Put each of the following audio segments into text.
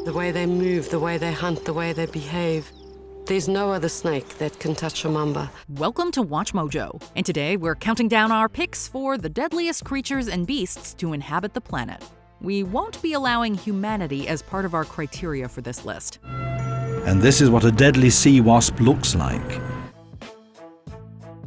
The way they move, the way they hunt, the way they behave. There's no other snake that can touch a mamba. Welcome to Watch Mojo, and today we're counting down our picks for the deadliest creatures and beasts to inhabit the planet. We won't be allowing humanity as part of our criteria for this list. And this is what a deadly sea wasp looks like.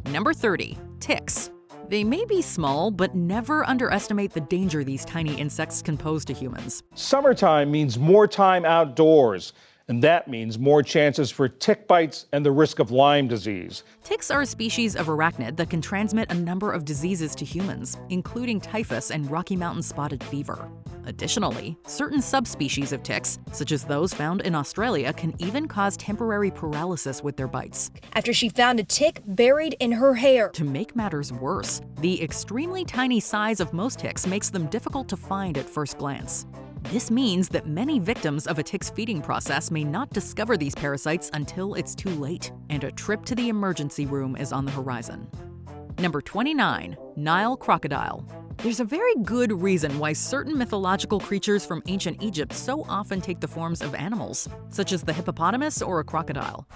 Number 30, ticks. They may be small, but never underestimate the danger these tiny insects can pose to humans. Summertime means more time outdoors, and that means more chances for tick bites and the risk of Lyme disease. Ticks are a species of arachnid that can transmit a number of diseases to humans, including typhus and Rocky Mountain spotted fever. Additionally, certain subspecies of ticks, such as those found in Australia, can even cause temporary paralysis with their bites. After she found a tick buried in her hair. To make matters worse, the extremely tiny size of most ticks makes them difficult to find at first glance. This means that many victims of a tick's feeding process may not discover these parasites until it's too late, and a trip to the emergency room is on the horizon. Number 29, Nile crocodile. There's a very good reason why certain mythological creatures from ancient Egypt so often take the forms of animals, such as the hippopotamus or a crocodile.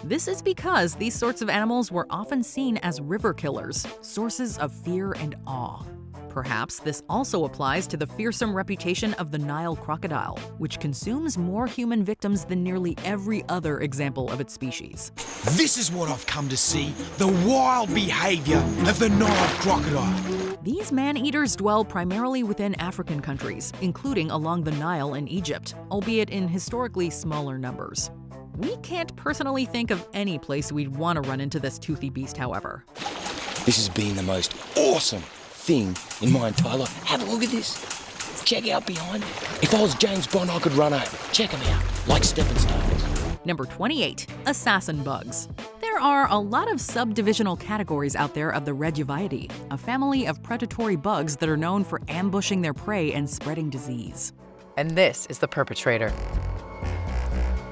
This is because these sorts of animals were often seen as river killers, sources of fear and awe. Perhaps this also applies to the fearsome reputation of the Nile crocodile, which consumes more human victims than nearly every other example of its species. This is what I've come to see, the wild behavior of the Nile crocodile. These man-eaters dwell primarily within African countries, including along the Nile in Egypt, albeit in historically smaller numbers. We can't personally think of any place we'd want to run into this toothy beast, however. This has been the most awesome thing in my entire life. Have a look at this. Check out behind. If I was James Bond, I could run over. Check them out, like stepping stones. Number 28, assassin bugs. There are a lot of subdivisional categories out there of the Reduviidae, a family of predatory bugs that are known for ambushing their prey and spreading disease. And this is the perpetrator.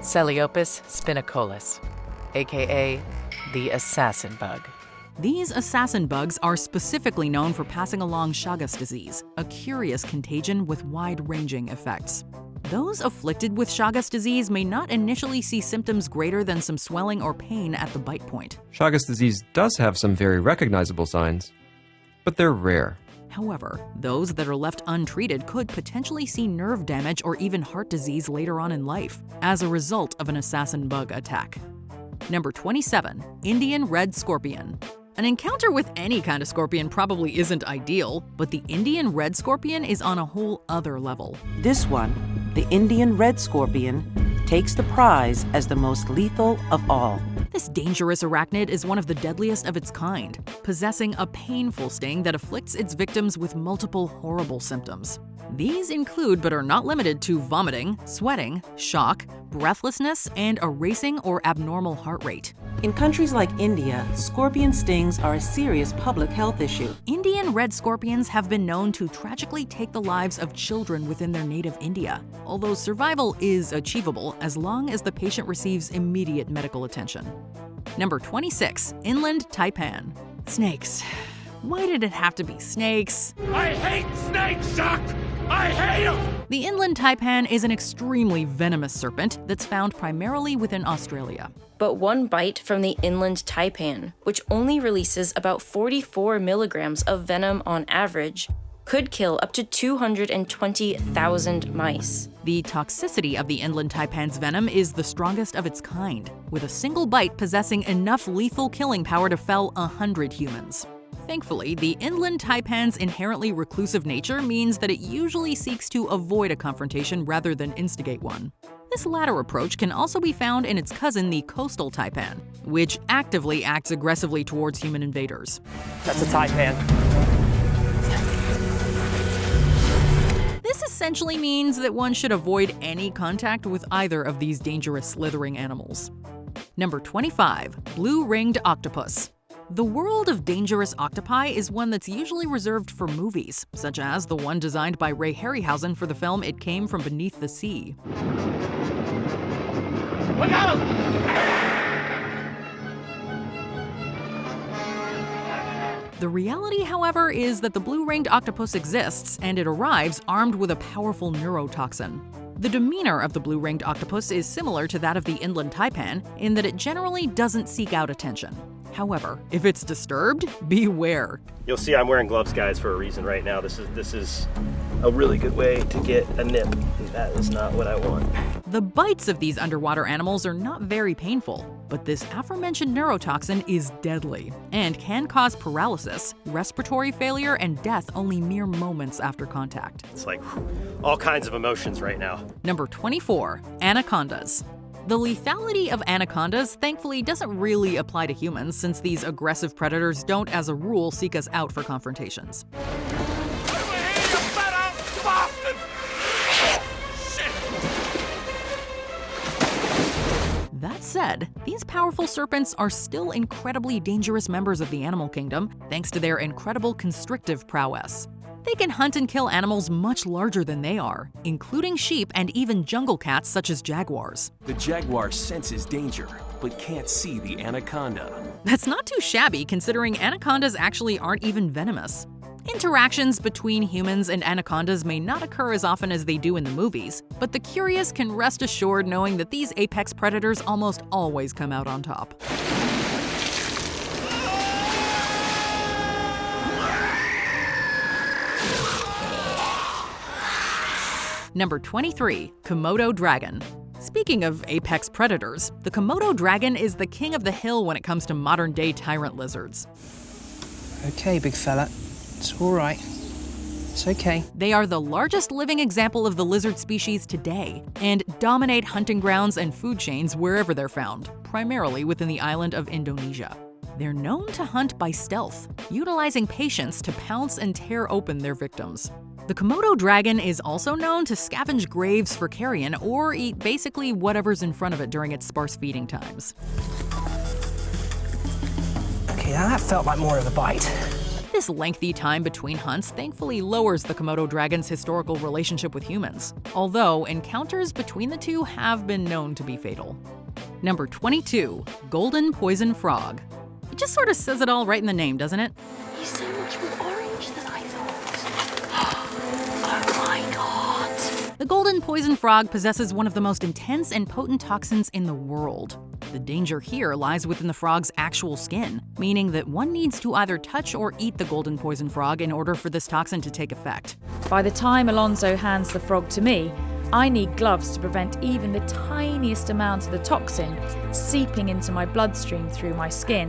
Celeopus spinacolus, aka the assassin bug. These assassin bugs are specifically known for passing along Chagas disease, a curious contagion with wide-ranging effects. Those afflicted with Chagas disease may not initially see symptoms greater than some swelling or pain at the bite point. Chagas disease does have some very recognizable signs, but they're rare. However, those that are left untreated could potentially see nerve damage or even heart disease later on in life as a result of an assassin bug attack. Number 27, Indian red scorpion. An encounter with any kind of scorpion probably isn't ideal, but the Indian red scorpion is on a whole other level. This one, the Indian red scorpion, takes the prize as the most lethal of all. This dangerous arachnid is one of the deadliest of its kind, possessing a painful sting that afflicts its victims with multiple horrible symptoms. These include, but are not limited to, vomiting, sweating, shock, breathlessness, and a racing or abnormal heart rate. In countries like India, scorpion stings are a serious public health issue. Indian red scorpions have been known to tragically take the lives of children within their native India, although survival is achievable as long as the patient receives immediate medical attention. Number 26, inland taipan. Snakes. Why did it have to be snakes? I hate snakes, Chuck! I hate them! The inland taipan is an extremely venomous serpent that's found primarily within Australia. But one bite from the inland taipan, which only releases about 44 milligrams of venom on average, could kill up to 220,000 mice. The toxicity of the inland taipan's venom is the strongest of its kind, with a single bite possessing enough lethal killing power to fell 100 humans. Thankfully, the inland taipan's inherently reclusive nature means that it usually seeks to avoid a confrontation rather than instigate one. This latter approach can also be found in its cousin, the coastal taipan, which actively acts aggressively towards human invaders. That's a taipan. This essentially means that one should avoid any contact with either of these dangerous slithering animals. Number 25, blue-ringed octopus. The world of dangerous octopi is one that's usually reserved for movies, such as the one designed by Ray Harryhausen for the film It Came from Beneath the Sea. Look out! The reality, however, is that the blue-ringed octopus exists, and it arrives armed with a powerful neurotoxin. The demeanor of the blue-ringed octopus is similar to that of the inland taipan in that it generally doesn't seek out attention. However, if it's disturbed, beware. You'll see I'm wearing gloves, guys, for a reason right now. This is a really good way to get a nip, and that is not what I want. The bites of these underwater animals are not very painful, but this aforementioned neurotoxin is deadly and can cause paralysis, respiratory failure, and death only mere moments after contact. It's like all kinds of emotions right now. Number 24, anacondas. The lethality of anacondas thankfully doesn't really apply to humans, since these aggressive predators don't, as a rule, seek us out for confrontations. That said, these powerful serpents are still incredibly dangerous members of the animal kingdom, thanks to their incredible constrictive prowess. They can hunt and kill animals much larger than they are, including sheep and even jungle cats such as jaguars. The jaguar senses danger, but can't see the anaconda. That's not too shabby, considering anacondas actually aren't even venomous. Interactions between humans and anacondas may not occur as often as they do in the movies, but the curious can rest assured knowing that these apex predators almost always come out on top. Number 23, Komodo dragon. Speaking of apex predators, the Komodo dragon is the king of the hill when it comes to modern-day tyrant lizards. Okay, big fella. It's all right. It's okay. They are the largest living example of the lizard species today and dominate hunting grounds and food chains wherever they're found, primarily within the island of Indonesia. They're known to hunt by stealth, utilizing patience to pounce and tear open their victims. The Komodo dragon is also known to scavenge graves for carrion or eat basically whatever's in front of it during its sparse feeding times. Okay, now that felt like more of a bite. This lengthy time between hunts thankfully lowers the Komodo dragon's historical relationship with humans, although encounters between the two have been known to be fatal. Number 22, golden poison frog. It just sort of says it all right in the name, doesn't it? He's so much more orange than I thought. Oh my god. The golden poison frog possesses one of the most intense and potent toxins in the world. The danger here lies within the frog's actual skin, meaning that one needs to either touch or eat the golden poison frog in order for this toxin to take effect. By the time Alonso hands the frog to me, I need gloves to prevent even the tiniest amount of the toxin seeping into my bloodstream through my skin,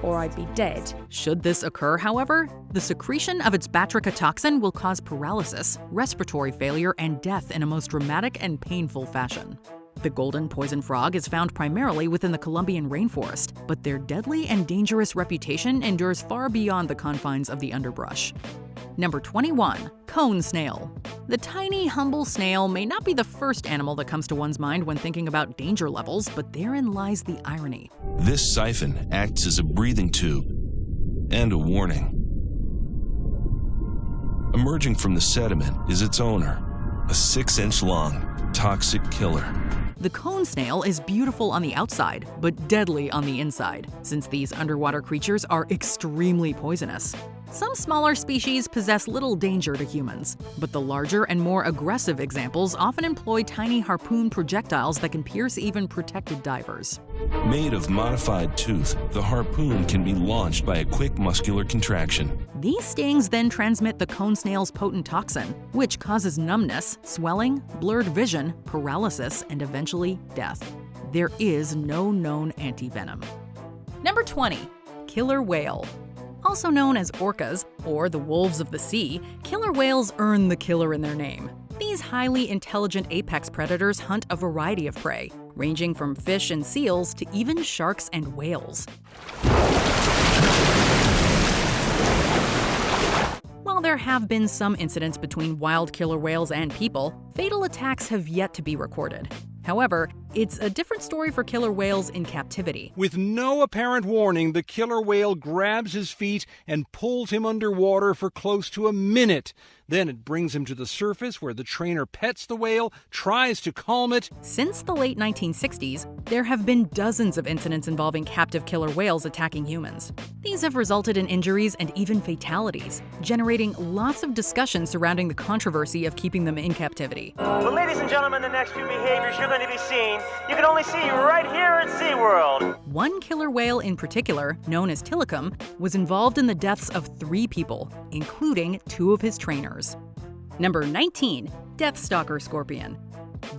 or I'd be dead. Should this occur, however, the secretion of its batracha toxin will cause paralysis, respiratory failure, and death in a most dramatic and painful fashion. The golden poison frog is found primarily within the Colombian rainforest, but their deadly and dangerous reputation endures far beyond the confines of the underbrush. Number 21, cone snail. The tiny, humble snail may not be the first animal that comes to one's mind when thinking about danger levels, but therein lies the irony. This siphon acts as a breathing tube and a warning. Emerging from the sediment is its owner, a 6-inch long, toxic killer. The cone snail is beautiful on the outside, but deadly on the inside, since these underwater creatures are extremely poisonous. Some smaller species possess little danger to humans, but the larger and more aggressive examples often employ tiny harpoon projectiles that can pierce even protected divers. Made of modified tooth, the harpoon can be launched by a quick muscular contraction. These stings then transmit the cone snail's potent toxin, which causes numbness, swelling, blurred vision, paralysis, and eventually death. There is no known antivenom. Number 20, killer whale. Also known as orcas, or the wolves of the sea, killer whales earn the killer in their name. These highly intelligent apex predators hunt a variety of prey, ranging from fish and seals to even sharks and whales. While there have been some incidents between wild killer whales and people, fatal attacks have yet to be recorded. However, It's a different story for killer whales in captivity. With no apparent warning, the killer whale grabs his feet and pulls him underwater for close to a minute. Then it brings him to the surface where the trainer pets the whale, tries to calm it. Since the late 1960s, there have been dozens of incidents involving captive killer whales attacking humans. These have resulted in injuries and even fatalities, generating lots of discussion surrounding the controversy of keeping them in captivity. Well, ladies and gentlemen, the next few behaviors you're going to be seeing, you can only see right here at SeaWorld. One killer whale in particular, known as Tilikum, was involved in the deaths of 3 people, including 2 of his trainers. Number 19, Deathstalker scorpion.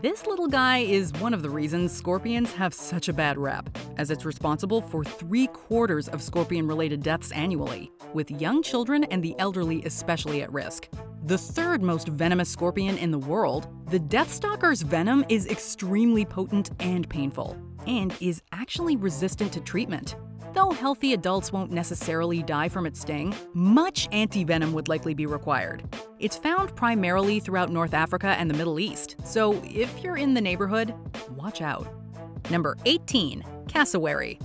This little guy is one of the reasons scorpions have such a bad rep, as it's responsible for 3/4 of scorpion-related deaths annually, with young children and the elderly especially at risk. The 3rd most venomous scorpion in the world, the Deathstalker's venom is extremely potent and painful, and is actually resistant to treatment. Though healthy adults won't necessarily die from its sting, much anti-venom would likely be required. It's found primarily throughout North Africa and the Middle East, so if you're in the neighborhood, watch out. Number 18, cassowary.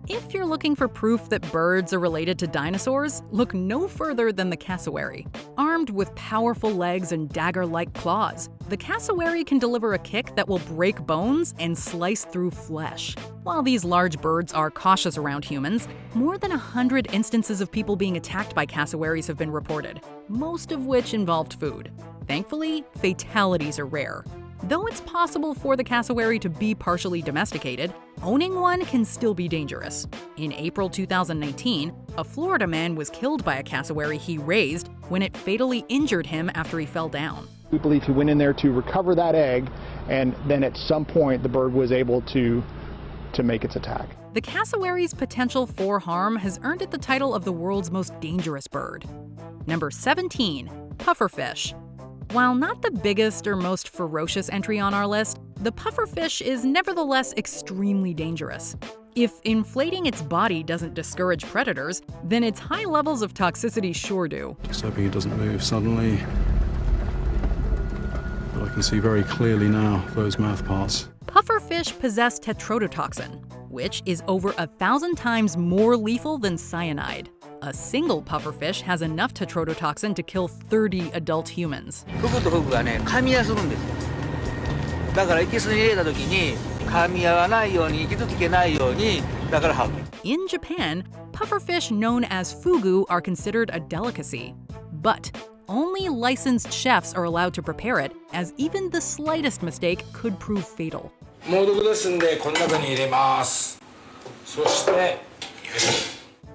If you're looking for proof that birds are related to dinosaurs, look no further than the cassowary. Armed with powerful legs and dagger-like claws, the cassowary can deliver a kick that will break bones and slice through flesh. While these large birds are cautious around humans, more than 100 instances of people being attacked by cassowaries have been reported, most of which involved food. Thankfully, fatalities are rare. Though it's possible for the cassowary to be partially domesticated, owning one can still be dangerous. In April 2019, a Florida man was killed by a cassowary he raised when it fatally injured him after he fell down. We believe he went in there to recover that egg, and then at some point the bird was able to make its attack. The cassowary's potential for harm has earned it the title of the world's most dangerous bird. Number 17, pufferfish. While not the biggest or most ferocious entry on our list, the pufferfish is nevertheless extremely dangerous. If inflating its body doesn't discourage predators, then its high levels of toxicity sure do. Just hoping it doesn't move suddenly. But I can see very clearly now those mouth parts. Pufferfish possess tetrodotoxin, which is over 1,000 times more lethal than cyanide. A single pufferfish has enough tetrodotoxin to kill 30 adult humans. フグとフグがね、噛み合わするんですよ。だから息吸い入れた時に噛み合わないように、傷つけないように、だから吐く。In Japan, pufferfish known as fugu are considered a delicacy. But only licensed chefs are allowed to prepare it, as even the slightest mistake could prove fatal. 猛毒ですんで、この中に入れます。そして、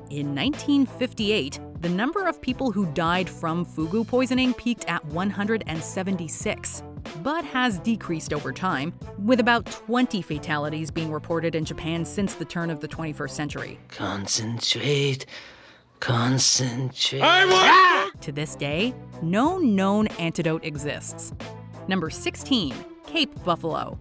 In 1958, the number of people who died from fugu poisoning peaked at 176, but has decreased over time, with about 20 fatalities being reported in Japan since the turn of the 21st century. Concentrate. To this day, no known antidote exists. Number 16, Cape buffalo.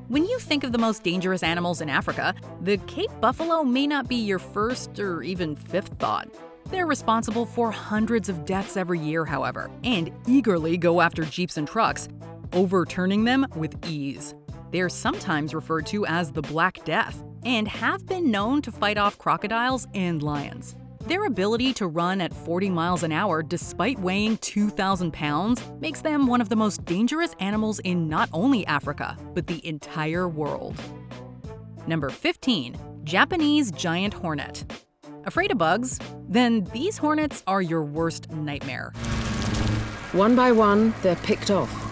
When you think of the most dangerous animals in Africa, the Cape buffalo may not be your first or even 5th thought. They're responsible for hundreds of deaths every year, however, and eagerly go after jeeps and trucks, overturning them with ease. They're sometimes referred to as the Black Death, and have been known to fight off crocodiles and lions. Their ability to run at 40 miles an hour despite weighing 2,000 pounds makes them one of the most dangerous animals in not only Africa, but the entire world. Number 15, Japanese Giant Hornet. Afraid of bugs? Then these hornets are your worst nightmare. One by one, they're picked off.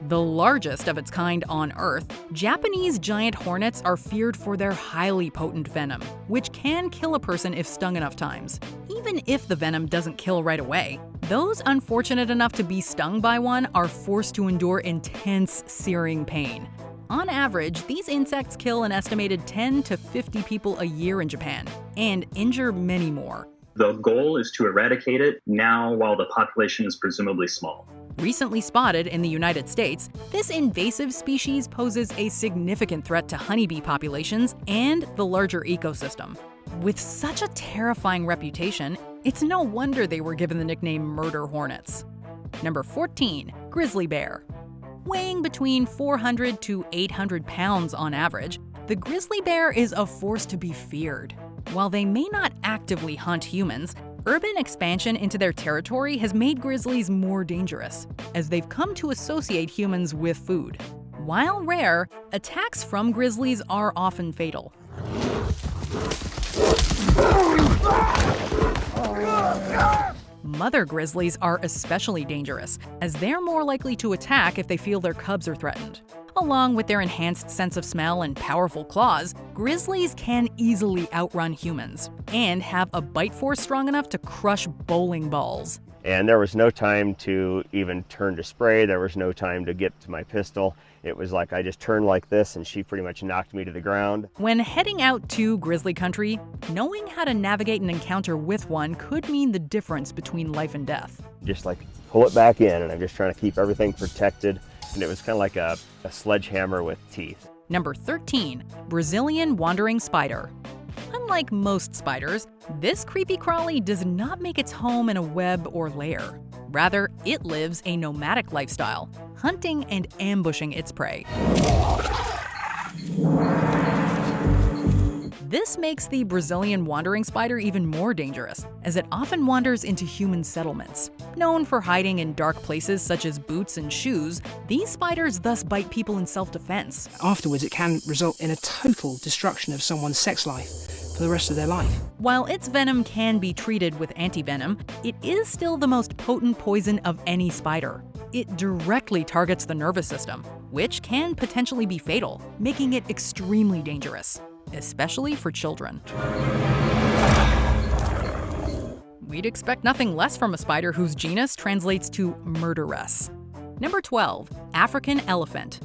The largest of its kind on Earth, Japanese giant hornets are feared for their highly potent venom, which can kill a person if stung enough times. Even if the venom doesn't kill right away, those unfortunate enough to be stung by one are forced to endure intense, searing pain. On average, these insects kill an estimated 10 to 50 people a year in Japan, and injure many more. The goal is to eradicate it now while the population is presumably small. Recently spotted in the United States, this invasive species poses a significant threat to honeybee populations and the larger ecosystem. With such a terrifying reputation, it's no wonder they were given the nickname murder hornets. Number 14, grizzly bear. Weighing between 400 to 800 pounds on average, the grizzly bear is a force to be feared. While they may not actively hunt humans, urban expansion into their territory has made grizzlies more dangerous, as they've come to associate humans with food. While rare, attacks from grizzlies are often fatal. Mother grizzlies are especially dangerous, as they're more likely to attack if they feel their cubs are threatened. Along with their enhanced sense of smell and powerful claws, grizzlies can easily outrun humans and have a bite force strong enough to crush bowling balls. And there was no time to even turn to spray. There was no time to get to my pistol. It was like I just turned like this and she pretty much knocked me to the ground. When heading out to grizzly country, knowing how to navigate an encounter with one could mean the difference between life and death. Just like pull it back in, and I'm just trying to keep everything protected. And it was kind of like a sledgehammer with teeth. Number 13, Brazilian wandering spider. Unlike most spiders, this creepy crawly does not make its home in a web or lair. Rather, it lives a nomadic lifestyle, hunting and ambushing its prey. This makes the Brazilian wandering spider even more dangerous, as it often wanders into human settlements. Known for hiding in dark places such as boots and shoes, these spiders thus bite people in self-defense. Afterwards, it can result in a total destruction of someone's sex life for the rest of their life. While its venom can be treated with antivenom, it is still the most potent poison of any spider. It directly targets the nervous system, which can potentially be fatal, making it extremely dangerous, especially for children. We'd expect nothing less from a spider whose genus translates to murderess. Number 12, African elephant.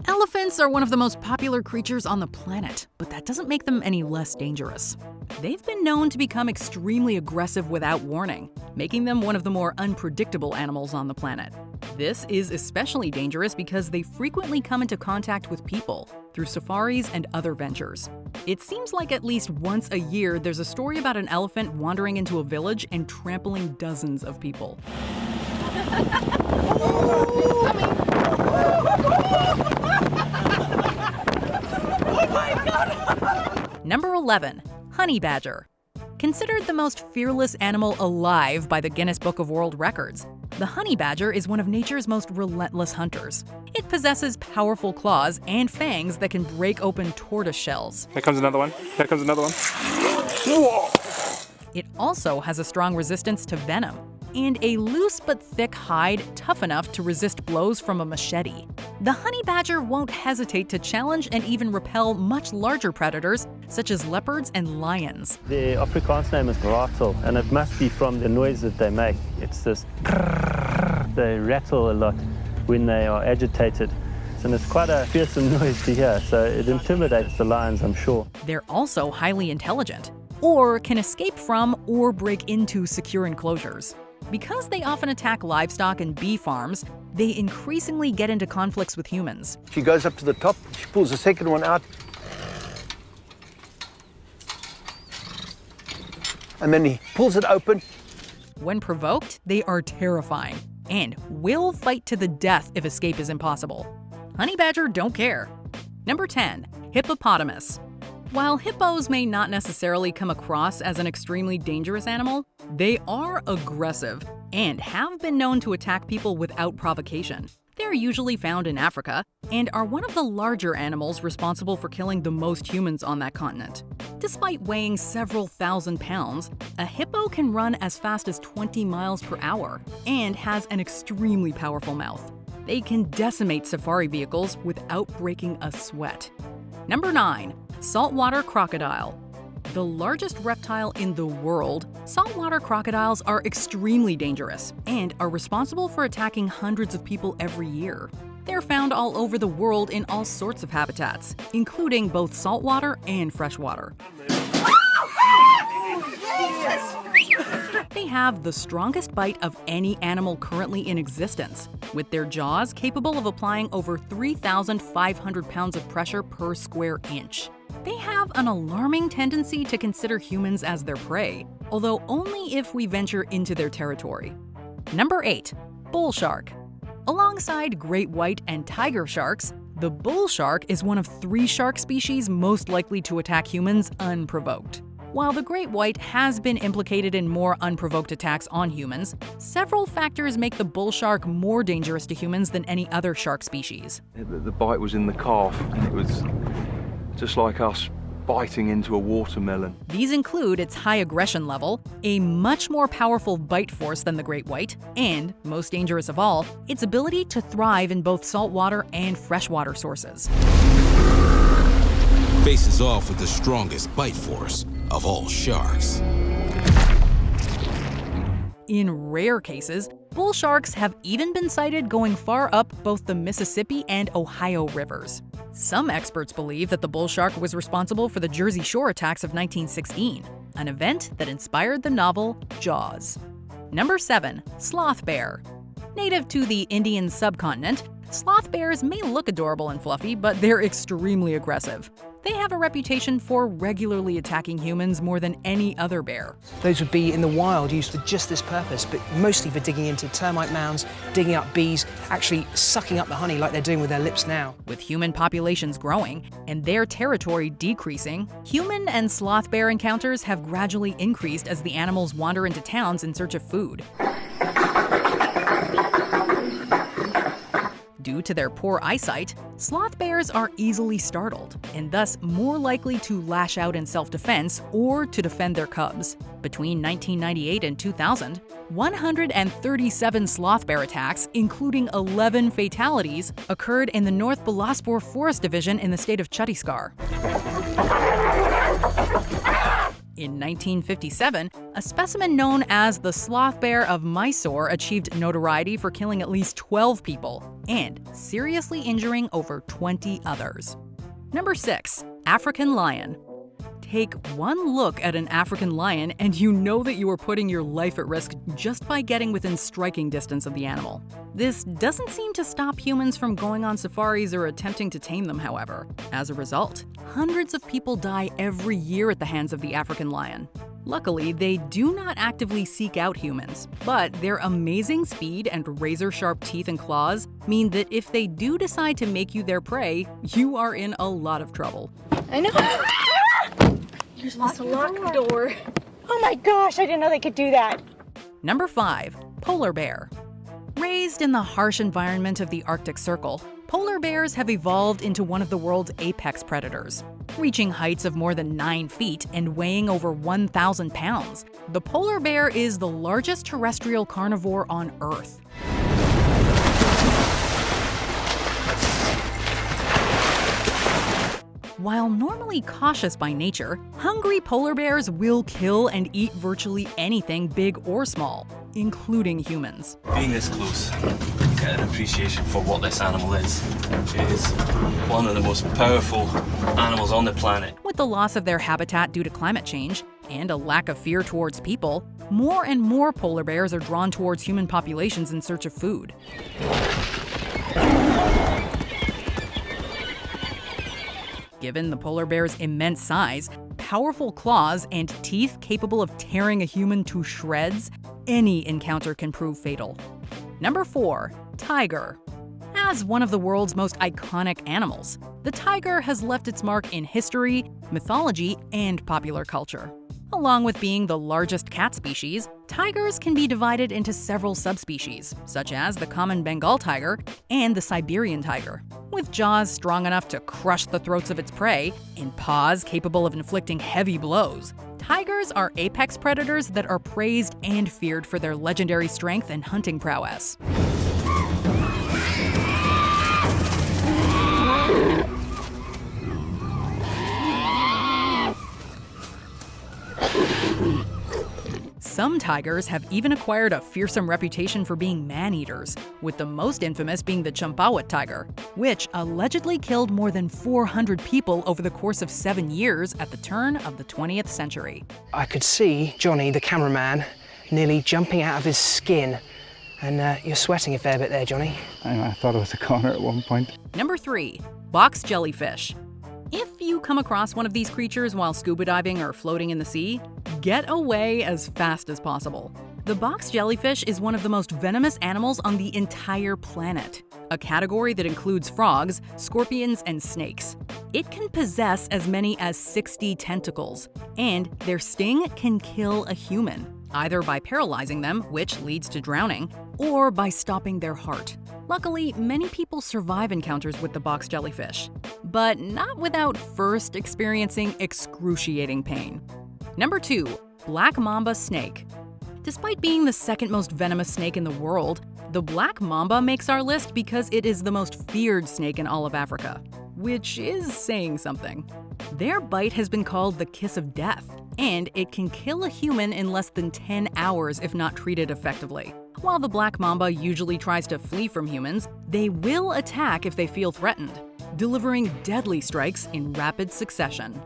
Elephants are one of the most popular creatures on the planet, but that doesn't make them any less dangerous. They've been known to become extremely aggressive without warning, making them one of the more unpredictable animals on the planet. This is especially dangerous because they frequently come into contact with people through safaris and other ventures. It seems like at least once a year there's a story about an elephant wandering into a village and trampling dozens of people. Number 11, honey badger. Considered the most fearless animal alive by the Guinness Book of World Records, the honey badger is one of nature's most relentless hunters. It possesses powerful claws and fangs that can break open tortoise shells. Here comes another one. Here comes another one. Whoa. It also has a strong resistance to venom and a loose but thick hide tough enough to resist blows from a machete. The honey badger won't hesitate to challenge and even repel much larger predators, such as leopards and lions. The Afrikaans name is rattle, and it must be from the noise that they make. It's this grrr. They rattle a lot when they are agitated. And it's quite a fearsome noise to hear, so it intimidates the lions, I'm sure. They're also highly intelligent, or can escape from or break into secure enclosures. Because they often attack livestock and bee farms, they increasingly get into conflicts with humans. She goes up to the top, she pulls the second one out, and then he pulls it open. When provoked, they are terrifying and will fight to the death if escape is impossible. Honey badger don't care. Number 10, hippopotamus. While hippos may not necessarily come across as an extremely dangerous animal, they are aggressive and have been known to attack people without provocation. They're usually found in Africa and are one of the larger animals responsible for killing the most humans on that continent. Despite weighing several thousand pounds, a hippo can run as fast as 20 miles per hour and has an extremely powerful mouth. They can decimate safari vehicles without breaking a sweat. Number 9, saltwater crocodile. The largest reptile in the world, saltwater crocodiles are extremely dangerous and are responsible for attacking hundreds of people every year. They're found all over the world in all sorts of habitats, including both saltwater and freshwater. They have the strongest bite of any animal currently in existence, with their jaws capable of applying over 3,500 pounds of pressure per square inch. They have an alarming tendency to consider humans as their prey, although only if we venture into their territory. Number 8, bull shark. Alongside great white and tiger sharks, the bull shark is one of 3 shark species most likely to attack humans unprovoked. While the great white has been implicated in more unprovoked attacks on humans, several factors make the bull shark more dangerous to humans than any other shark species. The bite was in the calf, and it was just like us biting into a watermelon. These include its high aggression level, a much more powerful bite force than the great white, and, most dangerous of all, its ability to thrive in both saltwater and freshwater sources. Faces off with the strongest bite force of all sharks. In rare cases, bull sharks have even been sighted going far up both the Mississippi and Ohio rivers. Some experts believe that the bull shark was responsible for the Jersey Shore attacks of 1916, an event that inspired the novel Jaws. Number 7. Sloth bear. Native to the Indian subcontinent, sloth bears may look adorable and fluffy, but they're extremely aggressive. They have a reputation for regularly attacking humans more than any other bear. Those would be in the wild used for just this purpose, but mostly for digging into termite mounds, digging up bees, actually sucking up the honey like they're doing with their lips now. With human populations growing and their territory decreasing, human and sloth bear encounters have gradually increased as the animals wander into towns in search of food. Due to their poor eyesight, sloth bears are easily startled and thus more likely to lash out in self-defense or to defend their cubs. Between 1998 and 2000, 137 sloth bear attacks, including 11 fatalities, occurred in the North Bilaspur Forest Division in the state of Chhattisgarh. In 1957, a specimen known as the sloth bear of Mysore achieved notoriety for killing at least 12 people and seriously injuring over 20 others. Number 6. African lion. Take one look at an African lion and you know that you are putting your life at risk just by getting within striking distance of the animal. This doesn't seem to stop humans from going on safaris or attempting to tame them, however. As a result, hundreds of people die every year at the hands of the African lion. Luckily, they do not actively seek out humans, but their amazing speed and razor-sharp teeth and claws mean that if they do decide to make you their prey, you are in a lot of trouble. I know. You're supposed to lock the door. Oh my gosh, I didn't know they could do that. Number 5. Polar bear. Raised in the harsh environment of the Arctic Circle, polar bears have evolved into one of the world's apex predators. Reaching heights of more than 9 feet and weighing over 1,000 pounds, the polar bear is the largest terrestrial carnivore on Earth. While normally cautious by nature, hungry polar bears will kill and eat virtually anything big or small, including humans. Being this close, you get an appreciation for what this animal is. It is one of the most powerful animals on the planet. With the loss of their habitat due to climate change and a lack of fear towards people, more and more polar bears are drawn towards human populations in search of food. Given the polar bear's immense size, powerful claws, and teeth capable of tearing a human to shreds, any encounter can prove fatal. Number 4. Tiger. As one of the world's most iconic animals, the tiger has left its mark in history, mythology, and popular culture. Along with being the largest cat species, tigers can be divided into several subspecies, such as the common Bengal tiger and the Siberian tiger. With jaws strong enough to crush the throats of its prey and paws capable of inflicting heavy blows, tigers are apex predators that are praised and feared for their legendary strength and hunting prowess. Some tigers have even acquired a fearsome reputation for being man-eaters, with the most infamous being the Champawat tiger, which allegedly killed more than 400 people over the course of 7 years at the turn of the 20th century. I could see Johnny, the cameraman, nearly jumping out of his skin. And you're sweating a fair bit there, Johnny. I thought it was a corner at one point. Number 3. Box jellyfish. If you come across one of these creatures while scuba diving or floating in the sea, get away as fast as possible. The box jellyfish is one of the most venomous animals on the entire planet, a category that includes frogs, scorpions, and snakes. It can possess as many as 60 tentacles, and their sting can kill a human, either by paralyzing them, which leads to drowning, or by stopping their heart. Luckily, many people survive encounters with the box jellyfish, but not without first experiencing excruciating pain. Number 2. Black mamba snake. Despite being the second most venomous snake in the world, the black mamba makes our list because it is the most feared snake in all of Africa, which is saying something. Their bite has been called the kiss of death, and it can kill a human in less than 10 hours if not treated effectively. While the black mamba usually tries to flee from humans, they will attack if they feel threatened, delivering deadly strikes in rapid succession.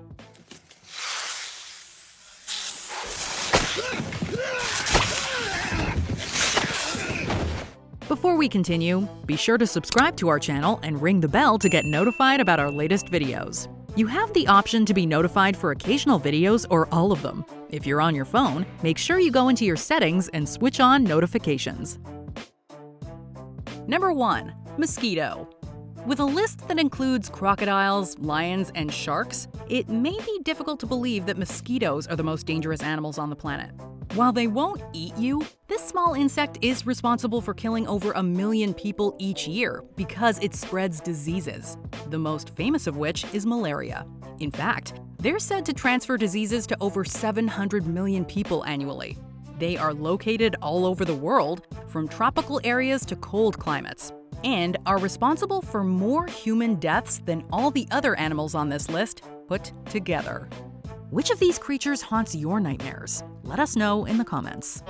Before we continue, be sure to subscribe to our channel and ring the bell to get notified about our latest videos. You have the option to be notified for occasional videos or all of them. If you're on your phone, make sure you go into your settings and switch on notifications. Number 1. Mosquito. With a list that includes crocodiles, lions, and sharks, it may be difficult to believe that mosquitoes are the most dangerous animals on the planet. While they won't eat you, this small insect is responsible for killing over 1 million people each year because it spreads diseases, the most famous of which is malaria. In fact, they're said to transfer diseases to over 700 million people annually. They are located all over the world, from tropical areas to cold climates, and are responsible for more human deaths than all the other animals on this list put together. Which of these creatures haunts your nightmares? Let us know in the comments.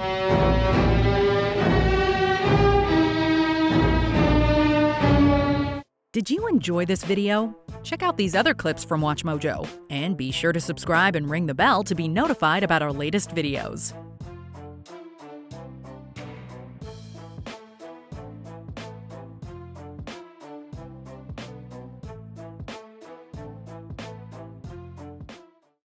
Did you enjoy this video? Check out these other clips from WatchMojo, and be sure to subscribe and ring the bell to be notified about our latest videos.